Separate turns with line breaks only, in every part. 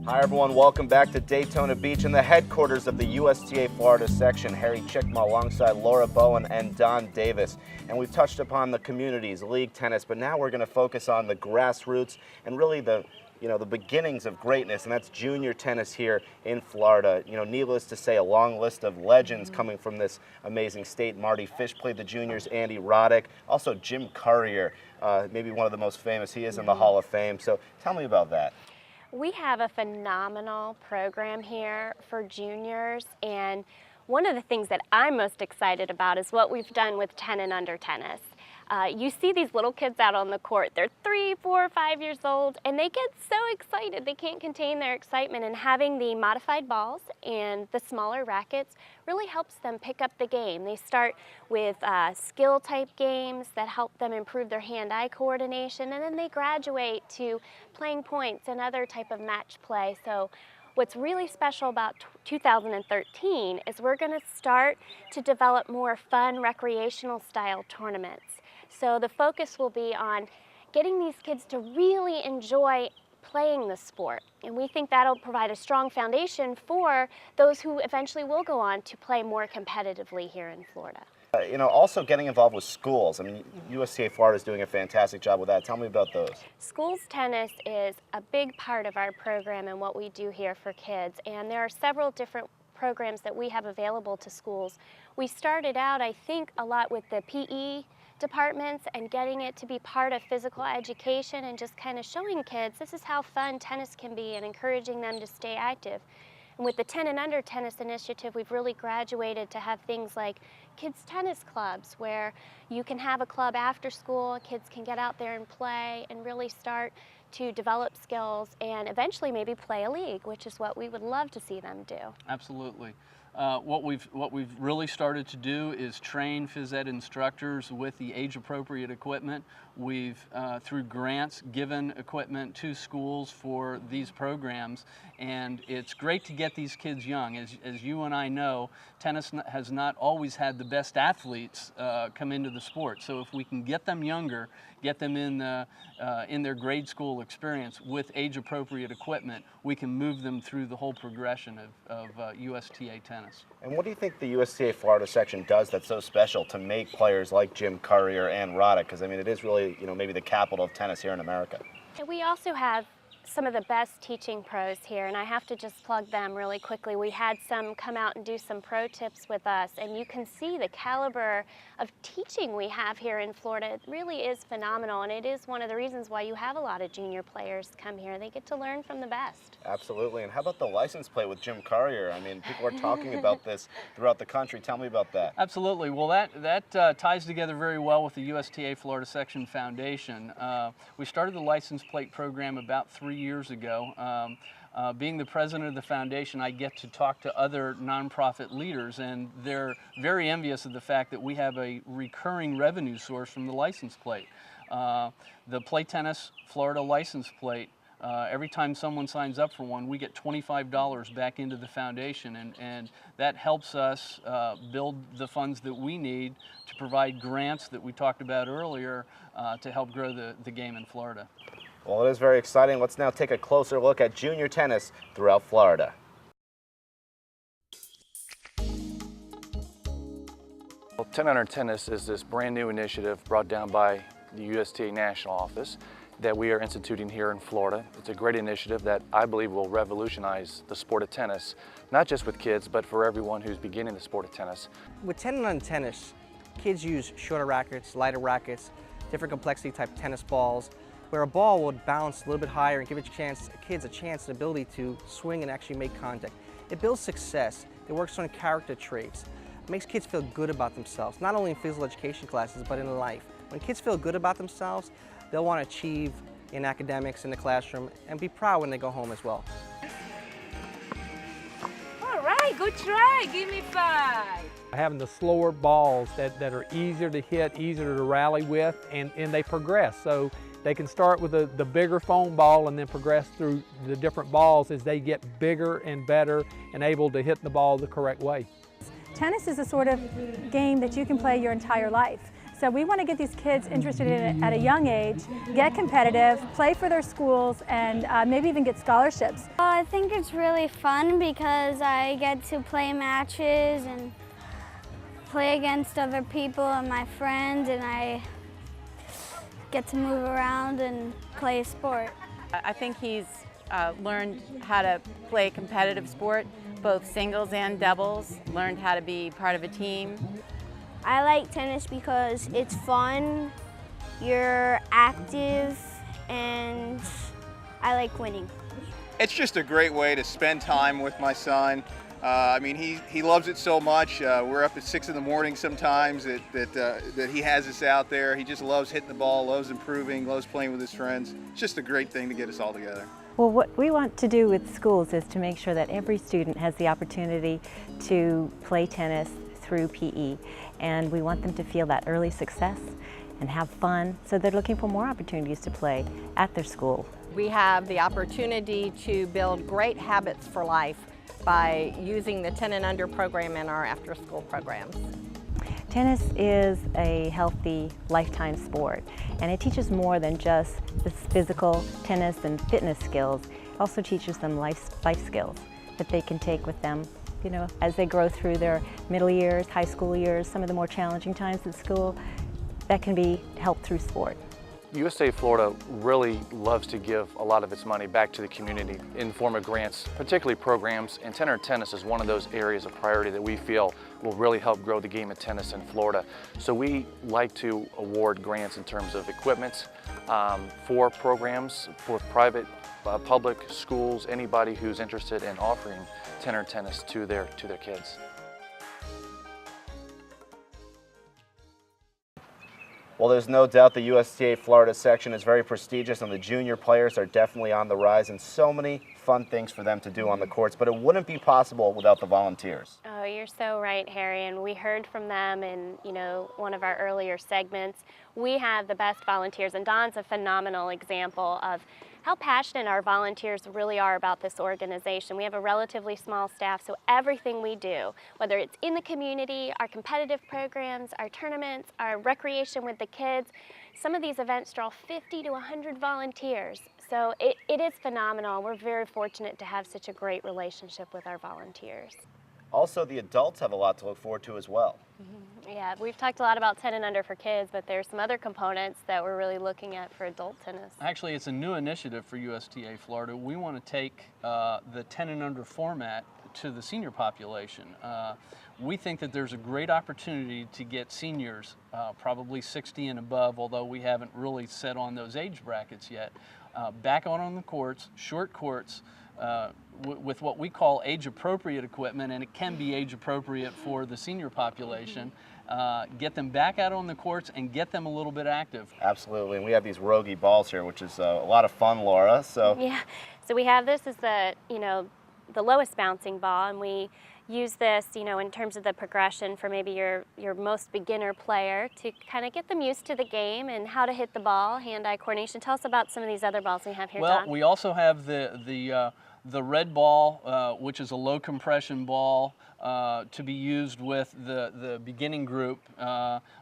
Hi everyone, welcome back to Daytona Beach in the headquarters of the USTA Florida section. Harry Chickma alongside Laura Bowen and Don Davis. And we've touched upon the communities, league tennis, but now we're going to focus on the grassroots and really the beginnings of greatness, and that's junior tennis here in Florida. Needless to say, a long list of legends coming from this amazing state. Marty Fish played the juniors, Andy Roddick, also Jim Courier, maybe one of the most famous. He is in the Hall of Fame. So tell me about that.
We have a phenomenal program here for juniors, and one of the things that I'm most excited about is what we've done with 10 and under tennis. You see these little kids out on the court. They're 3, 4, 5 years old, and they get so excited. They can't contain their excitement, and having the modified balls and the smaller rackets really helps them pick up the game. They start with skill-type games that help them improve their hand-eye coordination, and then they graduate to playing points and other type of match play. So what's really special about 2013 is we're going to start to develop more fun recreational style tournaments. So the focus will be on getting these kids to really enjoy playing the sport. And we think that'll provide a strong foundation for those who eventually will go on to play more competitively here in Florida.
Also getting involved with schools. I mean, USTA Florida is doing a fantastic job with that. Tell me about those. Schools
tennis is a big part of our program and what we do here for kids. And there are several different programs that we have available to schools. We started out, I think, a lot with the PE departments and getting it to be part of physical education and just kind of showing kids this is how fun tennis can be and encouraging them to stay active. And with the 10 and under tennis initiative, we've really graduated to have things like kids tennis clubs where you can have a club after school, kids can get out there and play and really start to develop skills and eventually maybe play a league, which is what we would love to see them do.
Absolutely. What we've really started to do is train phys ed instructors with the age-appropriate equipment. We've, through grants, given equipment to schools for these programs, and it's great to get these kids young. As you and I know, tennis has not always had the best athletes come into the sport. So if we can get them younger, get them in their grade school experience with age-appropriate equipment, we can move them through the whole progression of USTA tennis.
And what do you think the USTA Florida section does that's so special to make players like Jim Courier and Roddick? Because I mean, it is really, maybe the capital of tennis here in America.
And we also have some of the best teaching pros here, and I have to just plug them really quickly. We had some come out and do some pro tips with us, and you can see the caliber of teaching we have here in Florida. It really is phenomenal, and it is one of the reasons why you have a lot of junior players come here. They get to learn from the best.
Absolutely. And how about the license plate with Jim Courier? I mean, people are talking about this throughout the country. Tell me about that.
Absolutely. Well, that ties together very well with the USTA Florida Section Foundation. We started the license plate program about 3 years ago. Being the president of the foundation, I get to talk to other nonprofit leaders, and they're very envious of the fact that we have a recurring revenue source from the license plate. The Play Tennis Florida license plate, every time someone signs up for one, we get $25 back into the foundation, and that helps us build the funds that we need to provide grants that we talked about earlier to help grow the game in Florida.
Well, it is very exciting. Let's now take a closer look at junior tennis throughout Florida.
Well, 10 Under Tennis is this brand new initiative brought down by the USTA National Office that we are instituting here in Florida. It's a great initiative that I believe will revolutionize the sport of tennis, not just with kids, but for everyone who's beginning the sport of tennis.
With 10 and under tennis, kids use shorter rackets, lighter rackets, different complexity type tennis balls, where a ball would bounce a little bit higher and give kids a chance and ability to swing and actually make contact. It builds success. It works on character traits. It makes kids feel good about themselves, not only in physical education classes, but in life. When kids feel good about themselves, they'll want to achieve in academics, in the classroom, and be proud when they go home as well.
All right, good try. Give me 5.
Having the slower balls that are easier to hit, easier to rally with, and they progress. So they can start with the bigger foam ball and then progress through the different balls as they get bigger and better and able to hit the ball the correct way.
Tennis is a sort of game that you can play your entire life. So we want to get these kids interested in it at a young age, get competitive, play for their schools, and maybe even get scholarships.
I think it's really fun because I get to play matches and play against other people and my friends, and I get to move around and play a sport.
I think he's learned how to play a competitive sport, both singles and doubles, learned how to be part of a team.
I like tennis because it's fun, you're active, and I like winning.
It's just a great way to spend time with my son. I mean, he loves it so much. We're up at 6 in the morning sometimes that he has us out there. He just loves hitting the ball, loves improving, loves playing with his friends. It's just a great thing to get us all together.
Well, what we want to do with schools is to make sure that every student has the opportunity to play tennis through PE. And we want them to feel that early success and have fun, so they're looking for more opportunities to play at their school.
We have the opportunity to build great habits for life by using the 10 and under program in our after-school programs.
Tennis is a healthy lifetime sport, and it teaches more than just the physical tennis and fitness skills. It also teaches them life skills that they can take with them, you know, as they grow through their middle years, high school years, some of the more challenging times at school. That can be helped through sport.
USTA Florida really loves to give a lot of its money back to the community in the form of grants, particularly programs, and 10 under tennis is one of those areas of priority that we feel will really help grow the game of tennis in Florida. So we like to award grants in terms of equipment for programs, for private, public schools, anybody who's interested in offering 10 under tennis to their kids.
Well, there's no doubt the USTA Florida section is very prestigious, and the junior players are definitely on the rise, and so many fun things for them to do on the courts, but it wouldn't be possible without the volunteers.
Oh, you're so right, Harry, and we heard from them in, one of our earlier segments. We have the best volunteers, and Don's a phenomenal example of how passionate our volunteers really are about this organization. We have a relatively small staff, so everything we do, whether it's in the community, our competitive programs, our tournaments, our recreation with the kids, some of these events draw 50 to 100 volunteers. So it is phenomenal. We're very fortunate to have such a great relationship with our volunteers.
Also, the adults have a lot to look forward to as well.
Yeah, we've talked a lot about 10 and under for kids, but there's some other components that we're really looking at for adult tennis.
Actually, it's a new initiative for USTA Florida. We want to take the 10 and under format to the senior population. We think that there's a great opportunity to get seniors, probably 60 and above, although we haven't really set on those age brackets yet, back on the courts, short courts, with what we call age-appropriate equipment, and it can be age-appropriate for the senior population. Get them back out on the courts and get them a little bit active.
Absolutely, and we have these Rogie balls here, which is a lot of fun, Laura. So
yeah, so we have this as the lowest bouncing ball, and we use this, in terms of the progression for maybe your most beginner player to kind of get them used to the game and how to hit the ball, hand-eye coordination. Tell us about some of these other balls we have here,
Well,
Don.
we also have the red ball, which is a low compression ball to be used with the beginning group.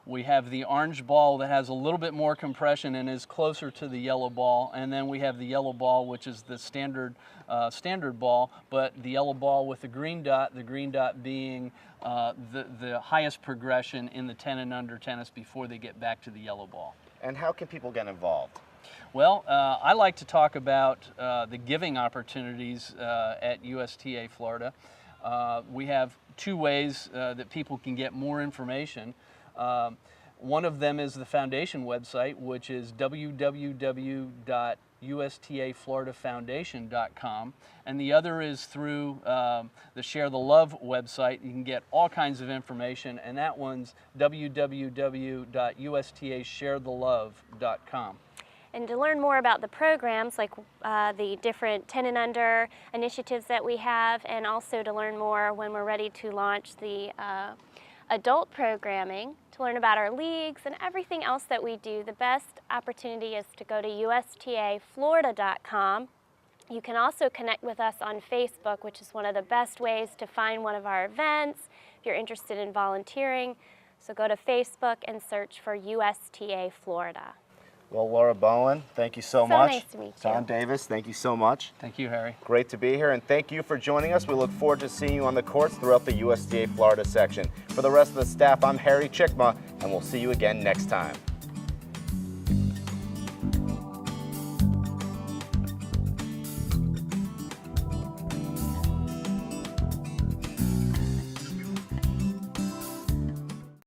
We have the orange ball that has a little bit more compression and is closer to the yellow ball, and then we have the yellow ball, which is the standard ball, but the yellow ball with the green dot being the highest progression in the 10 and under tennis before they get back to the yellow ball.
And how can people get involved?
Well, I like to talk about the giving opportunities at USTA Florida. We have two ways that people can get more information. One of them is the foundation website, which is www.ustafloridafoundation.com, and the other is through the Share the Love website. You can get all kinds of information, and that one's www.ustasharethелove.com.
And to learn more about the programs, like the different 10 and under initiatives that we have, and also to learn more when we're ready to launch the adult programming, to learn about our leagues and everything else that we do, the best opportunity is to go to USTAFlorida.com. You can also connect with us on Facebook, which is one of the best ways to find one of our events. If you're interested in volunteering, So go to Facebook and search for USTA Florida.
Well, Laura Bowen, thank you so much.
Nice to meet you.
Don Davis, thank you so much.
Thank you, Harry.
Great to be here, and thank you for joining us. We look forward to seeing you on the courts throughout the USTA Florida section. For the rest of the staff, I'm Harry Chickma, and we'll see you again next time.